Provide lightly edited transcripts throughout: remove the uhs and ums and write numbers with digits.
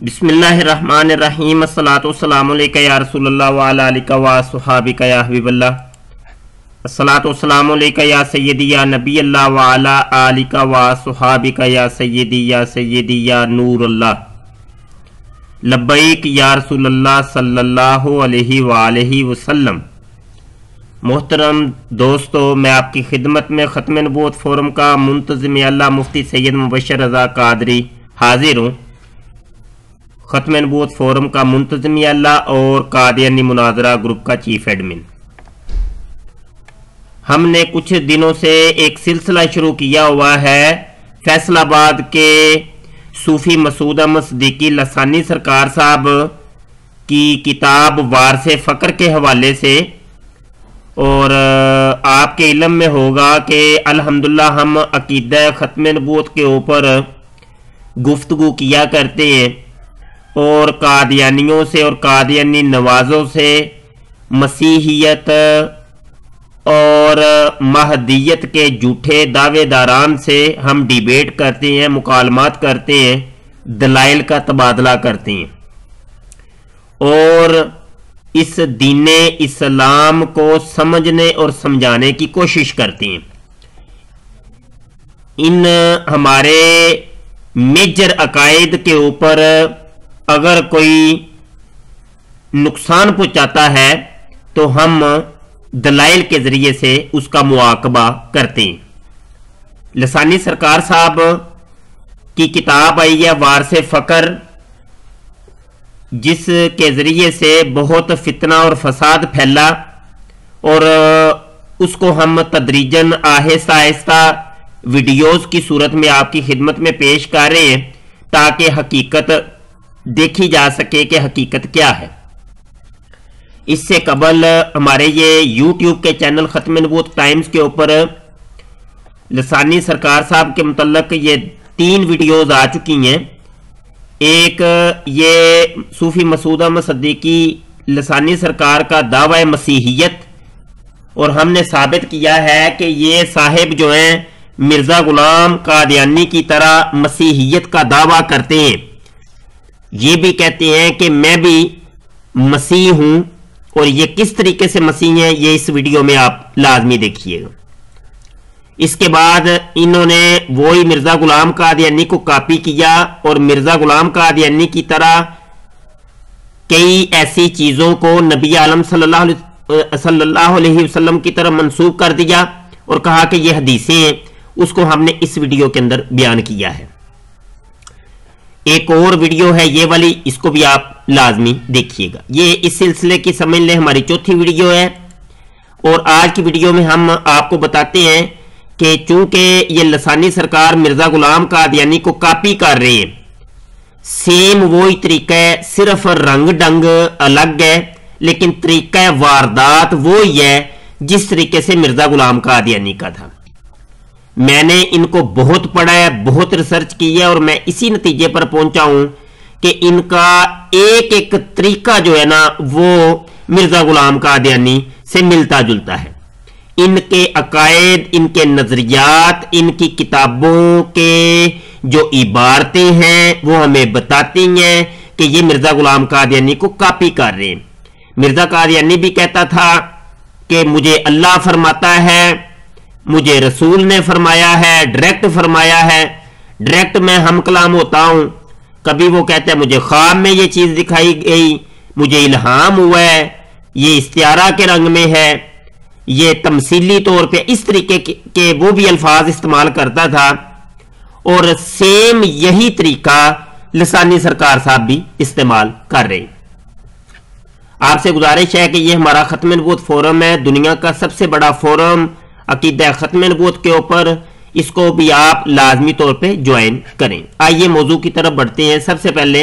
बिस्मिल्लाहिर्रहमानिर्रहीम अस्सलातु वस्सलामु अलैका या रसूलल्लाह व अला आलिका व अस्हाबिका या हबीबल्लाह अस्सलातु वस्सलामु अलैका या सय्यदी या नबी अल्लाह व अला आलिका व अस्हाबिका या सय्यदी या नूर अल्लाह लब्बैक या रसूलल्लाह सल्लल्लाहु अलैहि व आलिहि वसल्लम। मोहतरम दोस्तों, मैं आपकी खिदमत में ख़त्म नबूवत फोरम का मुंतज़िम अल्लाह मुफ्ती सैयद मुबशर रज़ा कादरी हाजिर हूँ। ख़त्म नबूवत फोरम का मुंतज़िम अल्लाह और कादियानी मुनाजरा ग्रुप का चीफ एडमिन। हमने कुछ दिनों से एक सिलसिला शुरू किया हुआ है फैसलाबाद के सूफी मसूद अहमद सिद्दीकी लसानी सरकार साहब की किताब वारसे फ़क्र के हवाले से। और आपके इल्म में होगा कि अल्हम्दुलिल्लाह हम अकीदा ख़त्म नबूवत के ऊपर गुफ्तगू किया करते हैं और कादियानियों से और कादियानी नवाज़ों से मसीहियत और महदियत के झूठे दावेदारान से हम डिबेट करते हैं, मुकालमात करते हैं, दलाइल का तबादला करते हैं और इस दीने इस्लाम को समझने और समझाने की कोशिश करते हैं। इन हमारे मेजर अकायद के ऊपर अगर कोई नुकसान पहुंचाता है तो हम दलाइल के जरिए से उसका मुआकबा करते हैं। लसानी सरकार साहब की किताब आई है वारसे फ़क्र, जिसके जरिए से बहुत फितना और फसाद फैला और उसको हम तदरीजन आहिस्ता आहिस्ता वीडियोस की सूरत में आपकी खिदमत में पेश कर रहे हैं ताकि हकीकत देखी जा सके कि हकीकत क्या है। इससे कबल हमारे ये यूट्यूब के चैनल ख़त्म नबूवत टाइम्स के ऊपर लसानी सरकार साहब के मुतल्लक ये 3 वीडियोज़ आ चुकी हैं। एक ये सूफी मसूद अहमद सिद्दीकी लसानी सरकार का दावा मसीहियत, और हमने साबित किया है कि ये साहिब जो हैं मिर्ज़ा गुलाम कादियानी की तरह मसीहियत का दावा करते हैं। ये भी कहते हैं कि मैं भी मसीह हूं, और ये किस तरीके से मसीह हैं ये इस वीडियो में आप लाजमी देखिएगा। इसके बाद इन्होंने वही मिर्ज़ा गुलाम कादियानी को कॉपी किया और मिर्ज़ा गुलाम कादियानी की तरह कई ऐसी चीज़ों को नबी आलम सल्लल्लाहु अलैहि वसल्लम की तरह मंसूब कर दिया और कहा कि ये हदीसें हैं। उसको हमने इस वीडियो के अंदर बयान किया है। एक और वीडियो है ये वाली, इसको भी आप लाजमी देखिएगा। ये इस सिलसिले की समझ लें हमारी चौथी वीडियो है। और आज की वीडियो में हम आपको बताते हैं कि चूंकि ये लसानी सरकार मिर्ज़ा गुलाम कादियानी को कॉपी कर रहे हैं, सेम वही तरीका है, सिर्फ रंग ढंग अलग है, लेकिन तरीका वारदात वो ही है जिस तरीके से मिर्ज़ा गुलाम कादियानी का था। मैंने इनको बहुत पढ़ा है, बहुत रिसर्च की है और मैं इसी नतीजे पर पहुंचा हूं कि इनका एक एक तरीका जो है ना वो मिर्ज़ा गुलाम कादियानी से मिलता जुलता है। इनके अकायद, इनके नजरियात, इनकी किताबों के जो इबारतें हैं वो हमें बताती हैं कि ये मिर्ज़ा गुलाम कादियानी को कॉपी कर रहे हैं। मिर्ज़ा कादियानी भी कहता था कि मुझे अल्लाह फरमाता है, मुझे रसूल ने फरमाया है, डायरेक्ट फरमाया है, डायरेक्ट मैं हम कलाम होता हूं। कभी वो कहता है मुझे ख्वाब में ये चीज दिखाई गई, मुझे इल्हाम हुआ है, ये इस्तियारा के रंग में है, ये तमसीली तौर पे, इस तरीके के वो भी अल्फाज इस्तेमाल करता था। और सेम यही तरीका लसानी सरकार साहब भी इस्तेमाल कर रहे। आपसे गुजारिश है कि ये हमारा ख़त्म नबूवत फोरम है, दुनिया का सबसे बड़ा फोरम अकीदा ख़त्म नबूवत के ऊपर, इसको भी आप लाजमी तौर पे ज्वाइन करें। आइए मौजू की तरफ बढ़ते हैं। सबसे पहले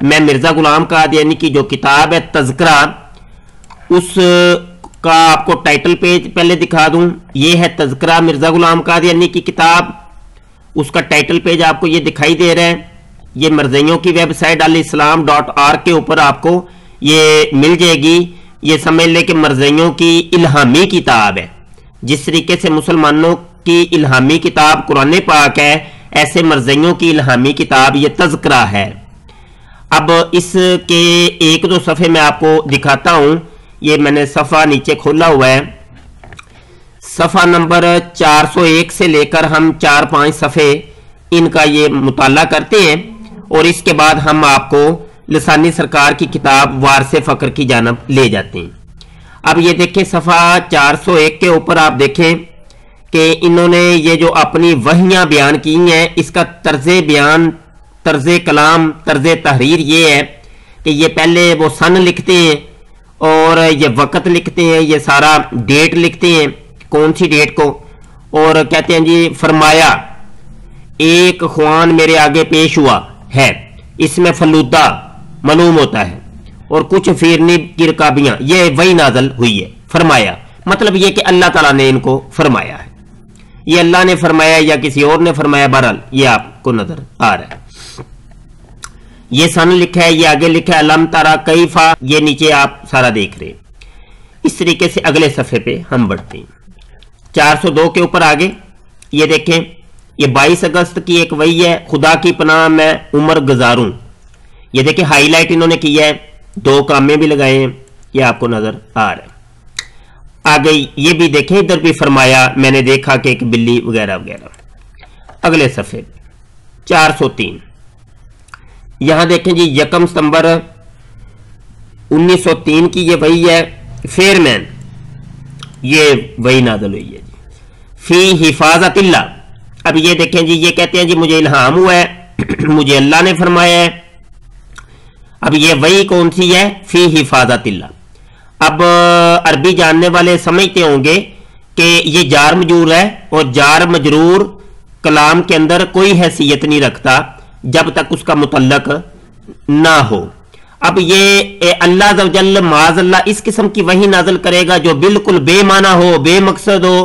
मैं मिर्ज़ा गुलाम कादियानी की जो किताब है तज़किरा, उसका आपको टाइटल पेज पहले दिखा दूं। ये है तज़किरा मिर्ज़ा गुलाम कादियानी की किताब, उसका टाइटल पेज आपको ये दिखाई दे रहा है। ये मरज़इयों की वेबसाइट alislam.org के ऊपर आपको ये मिल जाएगी। ये समझ लें कि मरज़इयों की इल्हामी किताब है। जिस तरीके से मुसलमानों की इल्हामी किताब कुरान पाक है, ऐसे मरज़इयों की इल्हामी किताब ये तज़किरा है। अब इसके एक दो सफ़े मैं आपको दिखाता हूं। ये मैंने सफ़ा नीचे खोला हुआ है, सफ़ा नंबर 401 से लेकर हम 4-5 सफ़े इनका ये मुताला करते हैं और इसके बाद हम आपको लसानी सरकार की किताब वारसे फ़क्र की जानब ले जाते हैं। अब ये देखें सफ़ा 401 के ऊपर आप देखें कि इन्होंने ये जो अपनी वहियां बयान की हैं, इसका तर्ज बयान, तर्ज कलाम, तर्ज तहरीर ये है कि ये पहले वो सन लिखते हैं और ये वक़्त लिखते हैं, ये सारा डेट लिखते हैं, कौन सी डेट को, और कहते हैं जी फरमाया एक ख्वान मेरे आगे पेश हुआ है, इसमें फलूदा मालूम होता है और कुछ फिरनी की रकाबियां, ये वही नाजल हुई है। फरमाया मतलब ये कि अल्लाह ताला ने इनको फरमाया है, ये अल्लाह ने फरमाया या किसी और ने फरमाया, बहरहाल ये आपको नजर आ रहा है। ये सन लिखा है, ये आगे लिखा है अलम तारा कैफा, ये नीचे आप सारा देख रहे हैं। इस तरीके से अगले सफ़े पे हम बढ़ते हैं 402 के ऊपर आगे। ये देखें, ये 22 अगस्त की एक वही है, खुदा की पनाह मैं उम्र गुजारूं। ये देखें हाईलाइट इन्होंने किया है, 2 कामे भी लगाए हैं, ये आपको नजर आ रहा है। आगे ये भी देखें, इधर भी फरमाया मैंने देखा कि एक बिल्ली वगैरह वगैरह। अगले सफ़े 403, यहां देखें जी 1 सितंबर 1903 की ये वही है, फेयरमैन, ये वही नाज़िल हुई है जी, फी हिफाजतिल्लाह। अब ये देखें जी, ये कहते हैं जी मुझे इल्हाम हुआ है मुझे अल्लाह ने फरमाया है। अब ये वही कौन सी है, फी हिफाजतिल्लाह। अब अरबी जानने वाले समझते होंगे कि ये जार मजरूर है और जार मजरूर कलाम के अंदर कोई हैसियत नहीं रखता जब तक उसका मुतल्लक ना हो। अब ये अल्लाह जल माज़ल्ला इस किस्म की वही नाजल करेगा जो बिल्कुल बेमाना हो, बेमकसद हो,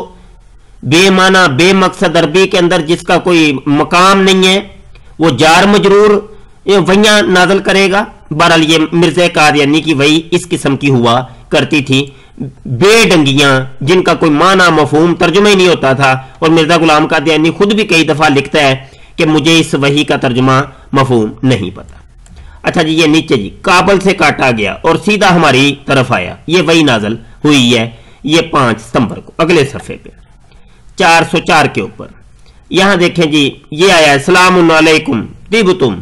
बेमाना बेमकसद, अरबी के अंदर जिसका कोई मकाम नहीं है, वो जार मजरूर वहियां नाजल करेगा। बहरहाल ये मिर्ज़ा कादियानी की वही इस किस्म की हुआ करती थी, बेडंगियां जिनका कोई माना मफहूम तर्जुमा ही नहीं होता था। और मिर्ज़ा गुलाम कादियानी खुद भी कई दफा लिखता है कि मुझे इस वही का तर्जुमा मफहूम नहीं पता। अच्छा जी, ये नीचे जी काबल से काटा गया और सीधा हमारी तरफ आया, ये वही नाजल हुई है, ये 5 सितंबर को। अगले सफ़े पे 404 के ऊपर यहां देखें जी, ये आया है सलामुन अलैकुम तिबतुम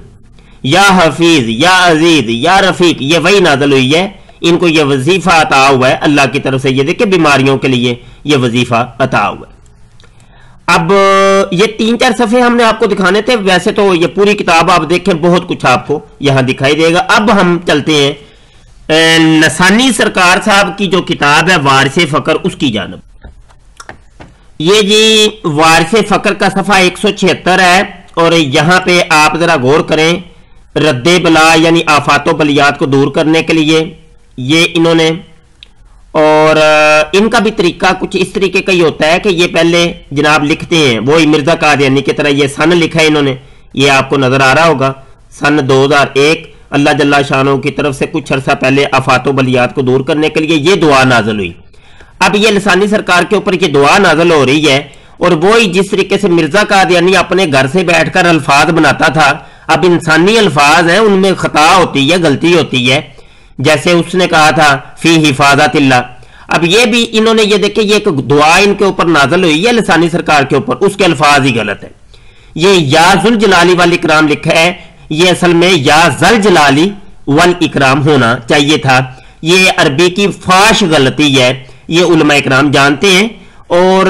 या हफीज या अजीज या रफीक, ये वही नाजल हुई है। इनको ये वजीफा अता हुआ है अल्लाह की तरफ से, ये देखिए बीमारियों के लिए ये वजीफा अता हुआ है। अब ये 3-4 सफ़े हमने आपको दिखाने थे, वैसे तो ये पूरी किताब आप देखें बहुत कुछ आपको यहां दिखाई देगा। अब हम चलते हैं लसानी सरकार साहब की जो किताब है वारिसे फ़क्र, उसकी जानब। ये जी वारिसे फ़क्र का सफ़ा 176 है और यहां पे आप जरा गौर करें, रद्दे बला यानी आफातो बलियात को दूर करने के लिए ये इन्होंने, और इनका भी तरीका कुछ इस तरीके का ही होता है कि ये पहले जनाब लिखते हैं वही मिर्ज़ा कादियानी की तरह। ये सन लिखा है इन्होंने, ये आपको नजर आ रहा होगा, सन 2001 अल्लाह जल्ला शानों की तरफ से कुछ अरसा पहले आफातो बलियात को दूर करने के लिए ये दुआ नाजल हुई। अब ये लसानी सरकार के ऊपर ये दुआ नाजल हो रही है और वो ही जिस तरीके से मिर्ज़ा कादियानी अपने घर से बैठकर अल्फाज बनाता था, अब इंसानी अल्फाज हैं उनमें खता होती है, गलती होती है, जैसे उसने कहा था फी हिफाजतिल्लाह। अब ये भी इन्होंने ये देखे, ये एक दुआ इनके ऊपर नाजल हुई है लसानी सरकार के ऊपर, उसके अल्फाज ही गलत है। ये या जुल जलाली वाल इकराम लिखा है, ये असल में या जल जलाली वल इकराम होना चाहिए था। ये अरबी की फाश गलती है, ये उलमा इकराम जानते हैं। और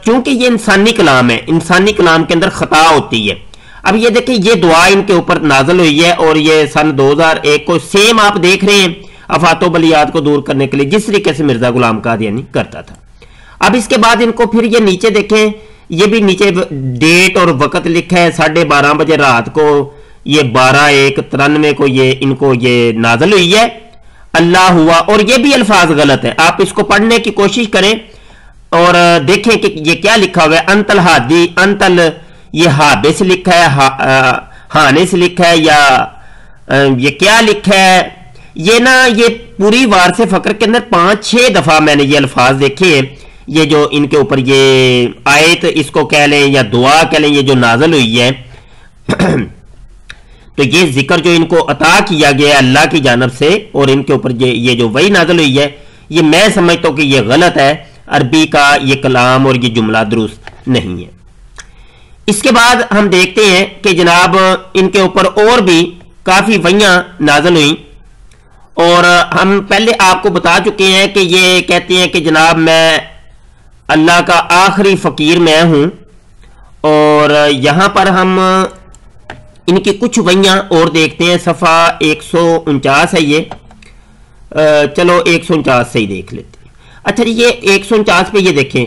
चूंकि ये इंसानी कलाम है, इंसानी कलाम के अंदर खता होती है। अब ये देखिए, ये दुआ इनके ऊपर नाजल हुई है और ये सन 2001 को सेम आप देख रहे हैं अफातो बलियात को दूर करने के लिए जिस तरीके से मिर्ज़ा गुलाम कादियानी करता था। अब इसके बाद इनको फिर ये नीचे देखें, ये भी नीचे डेट और वक़्त लिखा है 12:30 बजे रात को, ये 12/1/93 को ये इनको ये नाजल हुई है अल्लाह हुआ। और ये भी अल्फाज गलत है, आप इसको पढ़ने की कोशिश करें और देखें कि ये क्या लिखा हुआ है। अंतल हादी, अंतल ये हाबे से लिखा है, हाने से लिखा है, या ये क्या लिखा है। ये ना ये पूरी वारिसे फ़क्र के अंदर 5-6 दफा मैंने ये अल्फाज देखे हैं, ये जो इनके ऊपर ये आयत इसको कह लें या दुआ कह लें, ये जो नाजल हुई है تو یہ ذکر جو ان کو عطا کیا گیا ہے اللہ کی جانب سے اور ان کے اوپر یہ جو وحی نازل ہوئی ہے، یہ میں سمجھتا ہوں کہ یہ غلط ہے، عربی کا یہ کلام اور یہ جملہ درست نہیں ہے۔ اس کے بعد ہم دیکھتے ہیں کہ جناب ان کے اوپر اور بھی کافی وحیاں نازل ہوئیں، اور ہم پہلے آپ کو بتا چکے ہیں کہ یہ کہتے ہیں کہ جناب میں اللہ کا آخری فقیر میں ہوں، اور یہاں پر ہم ان کی کچھ وحیاں اور دیکھتے ہیں۔ صفحہ 149 ہے یہ، چلو 149 سے ہی دیکھ لیتے ہیں۔ اچھا جی، یہ 149 پہ یہ دیکھیں،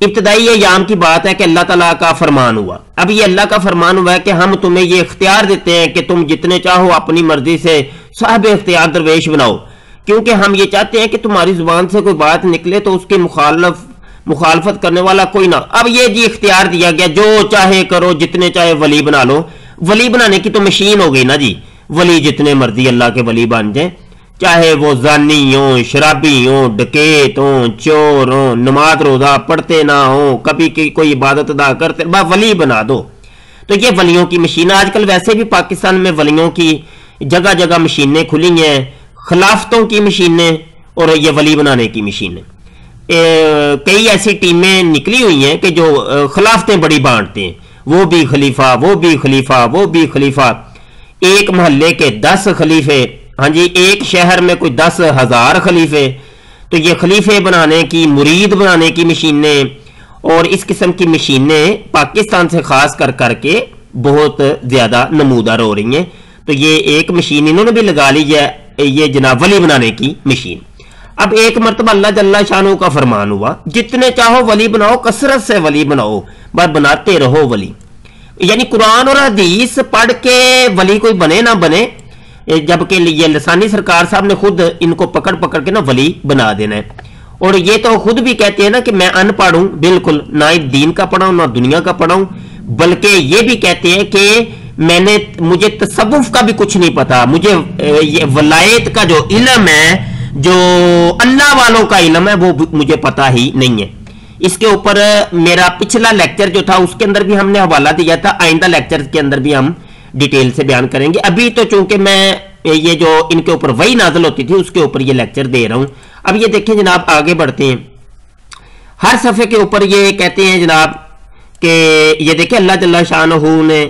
ابتدائی ایام کی بات ہے کہ اللہ تعالیٰ کا فرمان ہوا۔ اب یہ اللہ کا فرمان ہوا ہے کہ ہم تمہیں یہ اختیار دیتے ہیں کہ تم جتنے چاہو اپنی مرضی سے صاحب اختیار درویش بناؤ، کیونکہ ہم یہ چاہتے ہیں کہ تمہاری زبان سے کوئی بات نکلے تو اس کی مخالفت کرنے والا کوئی نہ۔ اب یہ جی اختیار دیا گیا، جو چاہے کرو، جتنے چاہے ولی بنا لو۔ ولی بنانے کی تو مشین ہو گئی نا جی، ولی جتنے مرضی اللہ کے ولی بن جائیں، چاہے وہ زانی ہوں، شرابی ہوں، ڈکیت ہوں، چور ہوں، نماز روزہ پڑھتے نہ ہوں، کبھی کوئی عبادت ادا کرتے، بس ولی بنا دو۔ تو یہ ولیوں کی مشین، آج کل ویسے بھی پاکستان میں ولیوں کی جگہ جگہ مشینیں کھلی ہیں، خلافتوں کی مشینیں اور یہ ولی بنانے کی مشینیں۔ کئی ایسی ٹیمیں نکلی ہوئی ہیں کہ جو خلافتیں بڑی بانٹتے ہیں، وہ بھی خلیفہ، وہ بھی خلیفہ، وہ بھی خلیفہ، ایک محلے کے 10 خلیفے، ہاں جی، ایک شہر میں کوئی 10,000 خلیفے۔ تو یہ خلیفے بنانے کی، مرید بنانے کی مشینیں اور اس قسم کی مشینیں پاکستان سے خاص کر کے بہت زیادہ نمودار ہو رہی ہیں۔ تو یہ ایک مشین انہوں نے بھی لگا لی ہے، یہ جناب ولی بنانے کی مشین۔ اب ایک مرتبہ اللہ جل شانہ کا فرمان ہوا، جتنے چاہو ولی بناؤ، کثرت سے ولی بناؤ، بس بناتے رہو ولی۔ یعنی قرآن اور حدیث پڑھ کے ولی کوئی بنے نہ بنے، جبکہ یہ لسانی سرکار صاحب نے خود ان کو پکڑ کے نا ولی بنا دینا ہے۔ اور یہ تو خود بھی کہتے ہیں نا کہ میں ان پڑھ ہوں، بالکل نہ دین کا پڑھا ہوں نہ دنیا کا پڑھا ہوں، بلکہ یہ بھی کہتے ہیں کہ مجھے تصوف کا بھی کچھ نہیں پتا، مجھے یہ ولایت کا جو علم ہے، جو اللہ والوں کا علم ہے، وہ مجھے پتا ہی نہیں ہے۔ اس کے اوپر میرا پچھلا لیکچر جو تھا اس کے اندر بھی ہم نے حوالہ دیا تھا، آئندہ لیکچر کے اندر بھی ہم ڈیٹیل سے بیان کریں گے۔ ابھی تو چونکہ میں یہ جو ان کے اوپر وحی نازل ہوتی تھی اس کے اوپر یہ لیکچر دے رہا ہوں۔ اب یہ دیکھیں جناب، آگے بڑھتے ہیں۔ ہر صفحے کے اوپر یہ کہتے ہیں جناب کہ یہ دیکھیں اللہ جل شانہ نے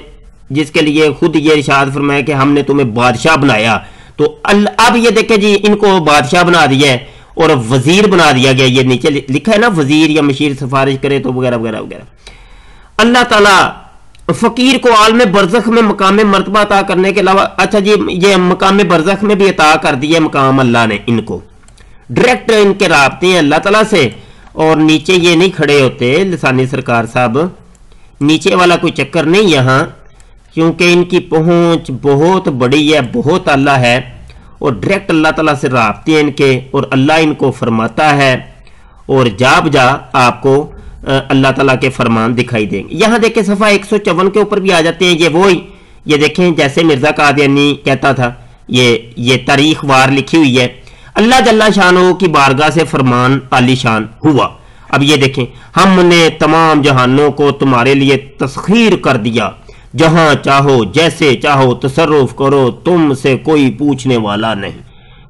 جس کے لیے خود یہ ارشاد فرمایا کہ ہم نے تمہیں بادشاہ بنایا، تو اب یہ دیکھیں جی ان کو بادشاہ بنا دیا ہے اور وزیر بنا دیا گیا۔ یہ نیچے لکھا ہے نا، وزیر یا مشیر سفارش کرے تو وغیرہ وغیرہ وغیرہ۔ اللہ تعالیٰ فقیر کو عالم برزخ میں مقام مرتبہ عطا کرنے کے علاوہ، اچھا جی یہ مقام برزخ میں بھی عطا کر دیا مقام اللہ نے ان کو، ڈائریکٹ ان کے رابطے ہیں اللہ تعالیٰ سے۔ اور نیچے یہ نہیں کھڑے ہوتے لسانی سرکار صاحب، نیچے والا کوئی چکر نہیں یہاں، کیونکہ ان کی پہنچ بہت بڑی ہے، بہت اللہ ہے، اور ڈائریکٹ اللہ تعالیٰ سے رابطے ہیں ان کے، اور اللہ ان کو فرماتا ہے، اور جا بجا آپ کو اللہ تعالیٰ کے فرمان دکھائی دیں گے۔ یہاں دیکھیں صفحہ 154 کے اوپر بھی آ جاتے ہیں، یہ وہی، یہ دیکھیں جیسے مرزا قادیانی کہتا تھا، یہ تاریخ وار لکھی ہوئی ہے۔ اللہ جل شانہ کی بارگاہ سے فرمان عالی شان ہوا۔ اب یہ دیکھیں، ہم نے تمام جہانوں کو تمہارے لیے تسخیر کر دیا، جہاں چاہو جیسے چاہو تصرف کرو، تم سے کوئی پوچھنے والا نہیں،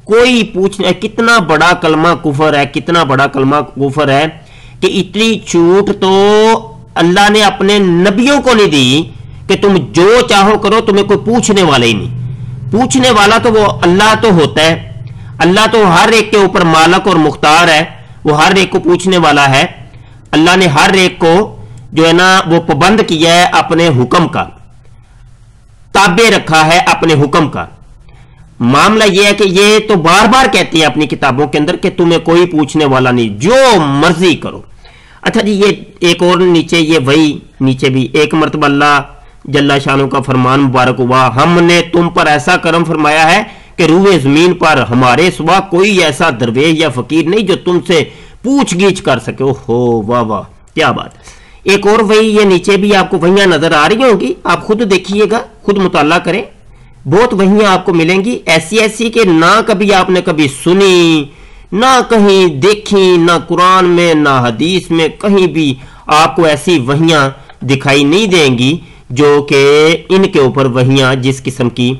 کوئی پوچھنے۔ کتنا بڑا کلمہ کفر ہے، کتنا بڑا کلمہ کفر ہے کہ اتنی چھوٹ تو اللہ نے اپنے نبیوں کو نہیں دی کہ تم جو چاہو کرو، تمہیں کوئی پوچھنے والا ہی نہیں۔ پوچھنے والا تو وہ اللہ تو ہوتا ہے، اللہ تو ہر ایک کے اوپر مالک اور مختار ہے، وہ ہر ایک کو پوچھنے والا ہے۔ اللہ نے ہر ایک کو جو ہے نا وہ پابند کیا ہے اپنے حکم کا، تابع رکھا ہے اپنے حکم کا۔ معاملہ یہ ہے کہ یہ تو بار بار کہتے ہیں اپنی کتابوں کے اندر کہ تمہیں کوئی پوچھنے والا نہیں، جو مرضی کرو۔ اچھا جی یہ ایک اور نیچے، یہ وہی نیچے بھی ایک مرتبہ اللہ جل شانہ کا فرمان مبارک ہوا، ہم نے تم پر ایسا کرم فرمایا ہے کہ روئے زمین پر ہمارے سوا کوئی ایسا درویش یا فقیر نہیں جو تم سے پوچھ گیچھ کر سکے۔ اوہو واہ واہ کیا بات۔ ایک اور وہی، یہ نیچے بھی آپ کو وحیاں نظر آ رہی ہوں گی، آپ خود دیکھیے گا، خود مطالعہ کریں، بہت وحیاں آپ کو ملیں گی ایسی ایسی کہ نہ کبھی آپ نے کبھی سنی، نہ کہیں دیکھی، نہ قرآن میں نہ حدیث میں، کہیں بھی آپ کو ایسی وحیاں دکھائی نہیں دیں گی जो कि इनके ऊपर वहियां जिस किस्म की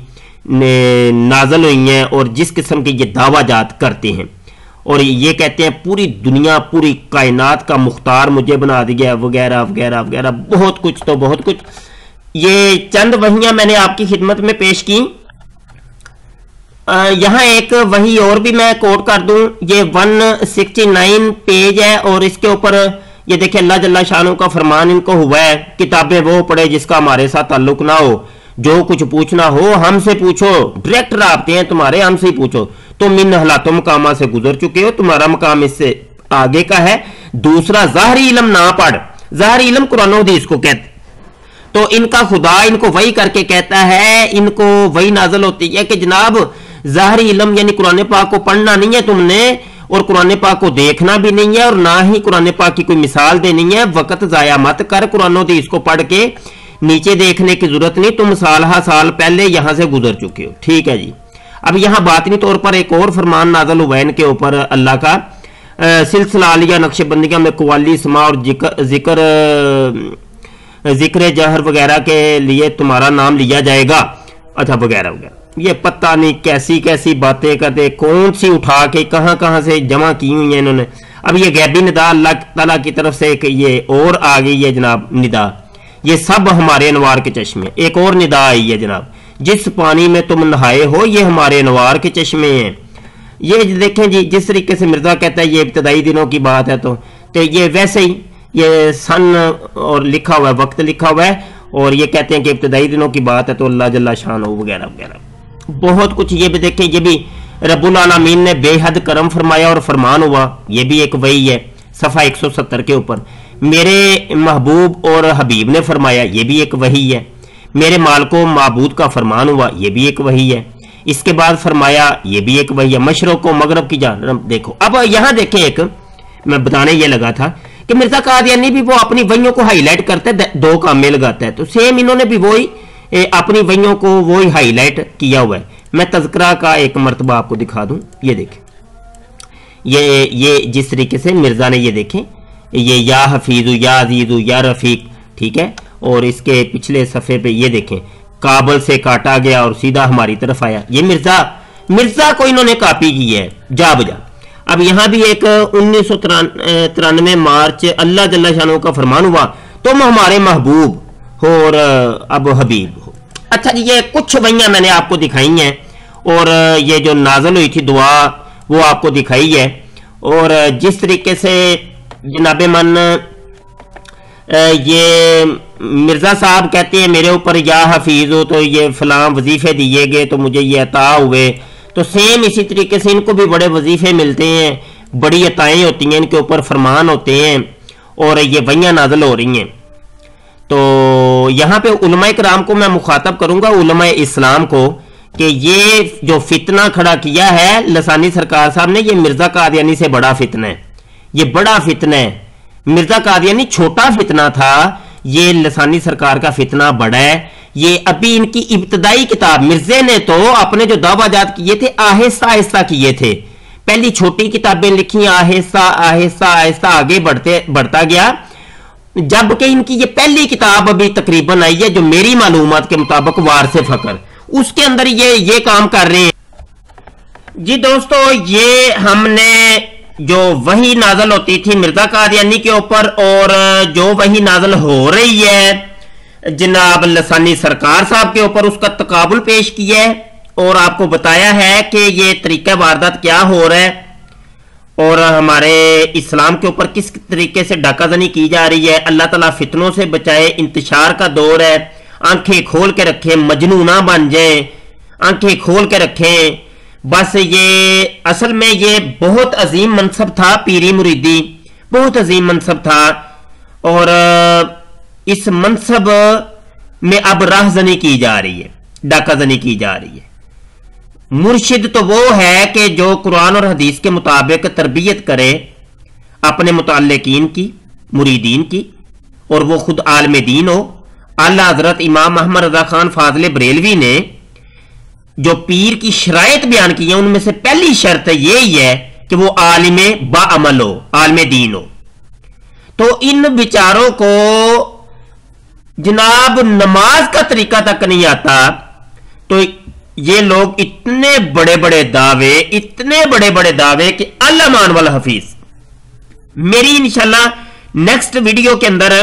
नाजल हुई हैं और जिस किस्म के ये दावाजात करते हैं, और ये कहते हैं पूरी दुनिया पूरी कायनात का मुख्तार मुझे बना दिया वगैरह वगैरह वगैरह, बहुत कुछ तो बहुत कुछ। ये चंद वहियां मैंने आपकी खिदमत में पेश की। यहां एक वही और भी मैं कोट कर दूं, ये 169 पेज है और इसके ऊपर ये देखिए अल्लाह जल्ला शानू का फरमान इनको हुआ है, किताबें वो पढ़े जिसका हमारे साथ ताल्लुक ना हो, जो कुछ पूछना हो हमसे पूछो, डायरेक्ट राब्ते हैं तुम्हारे, हमसे ही पूछो, तुम इन हालातों मकामा से गुजर चुके हो, तुम्हारा मकाम इससे आगे का है। दूसरा, ज़ाहरी इल्म ना पढ़, ज़ाहरी इल्म कुरान हदीस को कहते, तो इनका खुदा इनको वही करके कहता है, इनको वही नाजल होती है कि जनाब ज़ाहरी इल्म यानी कुरान पाक को पढ़ना नहीं है तुमने, और कुरान पाक को देखना भी नहीं है, और ना ही कुरान पाक की कोई मिसाल देनी है। वक्त जाया मत कर, कुरान हदीस को पढ़ के नीचे देखने की जरूरत नहीं, तुम साल पहले यहां से गुजर चुके हो। ठीक है जी। अब यहां बातनी तौर पर एक और फरमान नाजल हुआ है इनके ऊपर अल्लाह का, सिलसिला आलिया नक्शबंदिया में कवाली समा और जिक्र जहर वगैरह के लिए तुम्हारा नाम लिया जाएगा, अच्छा वगैरह वगैरह। ये पता नहीं कैसी कैसी बातें करते, कौन सी उठा के कहां कहां से जमा की हुई है इन्होंने। अब ये गैबी निदा अल्लाह ताला की तरफ से एक ये और आ गई है जनाब निदा, ये सब हमारे अनवार के चश्मे। एक और निदा आई है जनाब, जिस पानी में तुम नहाए हो ये हमारे अनवार के चश्मे हैं। ये देखें जी, जिस तरीके से मिर्जा कहता है ये इब्तदाई दिनों की बात है, तो ये वैसे ही ये सन और लिखा हुआ है, वक्त लिखा हुआ है, और ये कहते हैं कि इब्तदाई दिनों की बात है तो अल्लाह जल्ला शान हो वगैरह वगैरह बहुत कुछ। ये भी देखें, ये भी रब्बुल आलमीन ने बेहद करम फरमाया और फरमान हुआ, ये भी एक वही है सफ़ा 170 के ऊपर। मेरे महबूब और हबीब ने फरमाया, ये भी एक वही है। मेरे मालिको माबूद का फरमान हुआ, ये भी एक वही है। इसके बाद फरमाया, ये भी एक वही है। मशरक़ को मगरब की जानब देखो। अब यहाँ देखें, एक मैं बताने ये लगा था कि मिर्जा कादियानी भी वो अपनी वहियों को हाईलाइट करता है, दो काम में लगाता है, तो सेम इन्होंने भी वही अपनी वहियों को वही हाईलाइट किया हुआ है। मैं तज़किरा का एक मरतबा आपको दिखा दूं, ये देखें, ये जिस तरीके से मिर्जा ने ये देखें, ये या हफीजु या अजीजु या रफीक, ठीक है, और इसके पिछले सफ़े पे ये देखें, काबल से काटा गया और सीधा हमारी तरफ आया। ये मिर्जा को इन्होंने कॉपी की है जा बजा। अब यहां भी एक 1993 मार्च अल्लाह जल्ला शानो का फरमान हुआ, तुम हमारे महबूब हो और अब हबीब हो। अच्छा जी, ये कुछ वहियां मैंने आपको दिखाई हैं, और ये जो नाजल हुई थी दुआ वो आपको दिखाई है, और जिस तरीके से जनाबे मन ये मिर्जा साहब कहते हैं मेरे ऊपर या हफीज हो, तो ये फलां वजीफे दिए गए तो मुझे ये अता हुए, तो सेम इसी तरीके से इनको भी बड़े वजीफे मिलते हैं, बड़ी अताएं होती हैं, इनके ऊपर फरमान होते हैं, और ये वहियां नाजल हो रही हैं। तो यहाँ पे उलमाए कराम को मैं मुखातब करूंगा, उलमाए इस्लाम को, कि ये जो फितना खड़ा किया है लसानी सरकार साहब ने, ये मिर्जा कादियानी से बड़ा फितना है, ये बड़ा फितना है। मिर्जा कादियानी छोटा फितना था, ये लसानी सरकार का फितना बड़ा है। ये अभी इनकी इब्तदाई किताब, मिर्जे ने तो अपने जो दावाजात किए थे आहिस्ता आहिस्ता किए थे, पहली छोटी किताबें लिखी, आहिस्ता आहिस्ता आहिस्ता आगे बढ़ता गया, जबकि इनकी ये पहली किताब अभी तकरीबन आई है जो मेरी मालूमात के मुताबिक वारसे फकर, उसके अंदर ये काम कर रहे हैं। जी दोस्तों, ये हमने जो वही नाजल होती थी मिर्जा कादियानी के ऊपर, और जो वही नाजल हो रही है जनाब लसानी सरकार साहब के ऊपर, उसका तकाबुल पेश किया है, और आपको बताया है कि ये तरीका वारदात क्या हो रहा है, और हमारे इस्लाम के ऊपर किस तरीके से डाकाजनी की जा रही है। अल्लाह ताला फितनों से बचाए, इंतशार का दौर है, आंखें खोल के रखें, मजनू ना बन जाए, आंखें खोल के रखें। बस ये असल में ये बहुत अजीम मनसब था, पीरी मुरीदी बहुत अजीम मनसब था, और इस मनसब में अब राहजनी की जा रही है, डाकाजनी की जा रही है। मुर्शिद तो वो है कि जो कुरान और हदीस के मुताबिक तरबियत करे अपने मुतल्लिकीन की, मुरीदीन की, और वो खुद आलम दीन हो। आला हजरत इमाम अहमद रजा खान फाजले बरेलवी ने जो पीर की शराइत बयान की है, उनमें से पहली शर्त यही है कि वो आलिम बाअमल हो, आलिम दीन हो। तो इन विचारों को جناب نماز کا طریقہ تک نہیں آتا، تو یہ لوگ اتنے بڑے بڑے دعوے کہ اللہ مان والا حفیظ. میری انشاءاللہ نیکسٹ ویڈیو کے اندر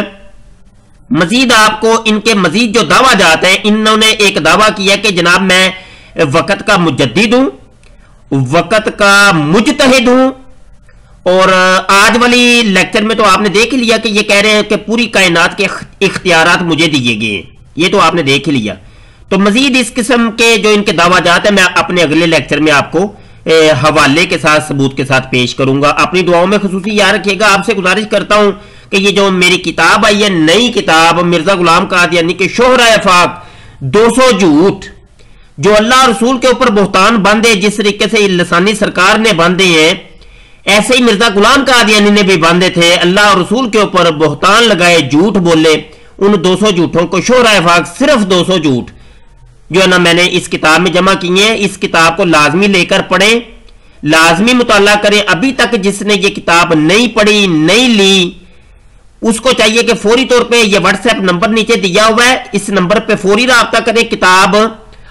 مزید آپ کو ان کے مزید جو دعویٰ جات ہیں، انہوں نے ایک دعویٰ کیا کہ جناب میں وقت کا مجدد ہوں، وقت کا مجتہد ہوں، اور آج والی لیکچر میں تو آپ نے دیکھ لیا کہ یہ کہہ رہے ہیں کہ پوری کائنات کے اختیارات مجھے دیے گئے ہیں، یہ تو آپ نے دیکھ لیا. تو مزید اس قسم کے جو ان کے دعویٰ جات ہیں میں اپنے اگلے لیکچر میں آپ کو حوالے کے ساتھ ثبوت کے ساتھ پیش کروں گا. اپنی دعاؤں میں خصوصی یاد رکھیے گا. آپ سے گزارش کرتا ہوں کہ یہ جو میری کتاب آئی ہے، نئی کتاب مرزا غلام قادیانی کے شہرائے فاق 200 جھوٹ جو اللہ رسول کے اوپر بہتان باندھے، جس طریقے سے لسانی سرکار نے باندھے ہیں، ایسے ہی مرزا غلام قادیانی نے بھی باندھے تھے. اللہ اور رسول کے اوپر بہتان لگائے، جھوٹ بولے. ان 200 جھوٹوں کو شہرائے فاق صرف 200 جھوٹ جو ہے نا میں نے اس کتاب میں جمع کیے ہیں. اس کتاب کو لازمی لے کر پڑھیں، لازمی مطالعہ کریں. ابھی تک جس نے یہ کتاب نہیں پڑھی، نہیں لی، اس کو چاہیے کہ فوری طور پہ یہ واٹس ایپ نمبر نیچے دیا ہوا ہے، اس نمبر پہ فوری رابطہ کریں، کتاب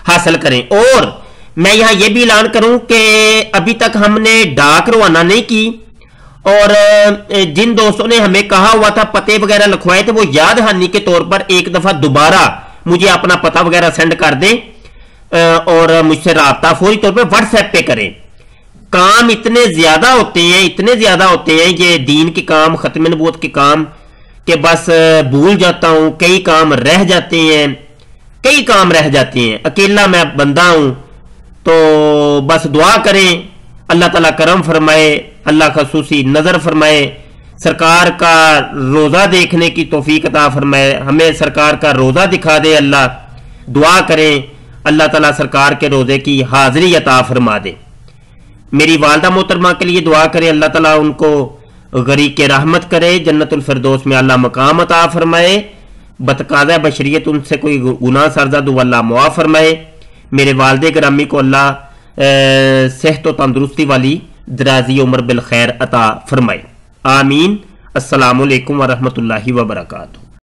حاصل کریں. اور میں یہاں یہ بھی اعلان کروں کہ ابھی تک ہم نے ڈاک روانہ نہیں کی، اور جن دوستوں نے ہمیں کہا ہوا تھا پتے وغیرہ لکھوائے تھے، وہ یاد دہانی کے طور پر ایک دفعہ دوبارہ مجھے اپنا پتہ وغیرہ سینڈ کر دیں اور مجھ سے رابطہ فوری طور پہ واٹس ایپ پہ کریں. کام اتنے زیادہ ہوتے ہیں یہ دین کے کام، ختم نبوت کے کام، کہ بس بھول جاتا ہوں. کئی کام رہ جاتے ہیں. اکیلا میں بندہ ہوں، تو بس دعا کریں اللہ تعالیٰ کرم فرمائے، اللہ خصوصی نظر فرمائے، سرکار کا روزہ دیکھنے کی توفیق عطا فرمائے، ہمیں سرکار کا روزہ دکھا دے. اللہ دعا کریں اللہ تعالیٰ سرکار کے روزے کی حاضری عطا فرما دے. میری والدہ محترمہ کے لیے دعا کریں، اللہ تعالیٰ ان کو غریق رحمت کرے، جنت الفردوس میں اللہ مقام عطا فرمائے. بتقاضۂ بشریت ان سے کوئی گناہ سرزد ہو اللہ معاف فرمائے. میرے والد گرامی کو اللہ صحت و تندرستی والی درازی عمر بالخیر عطا فرمائے. آمین. السلام علیکم ورحمۃ اللہ وبرکاتہ.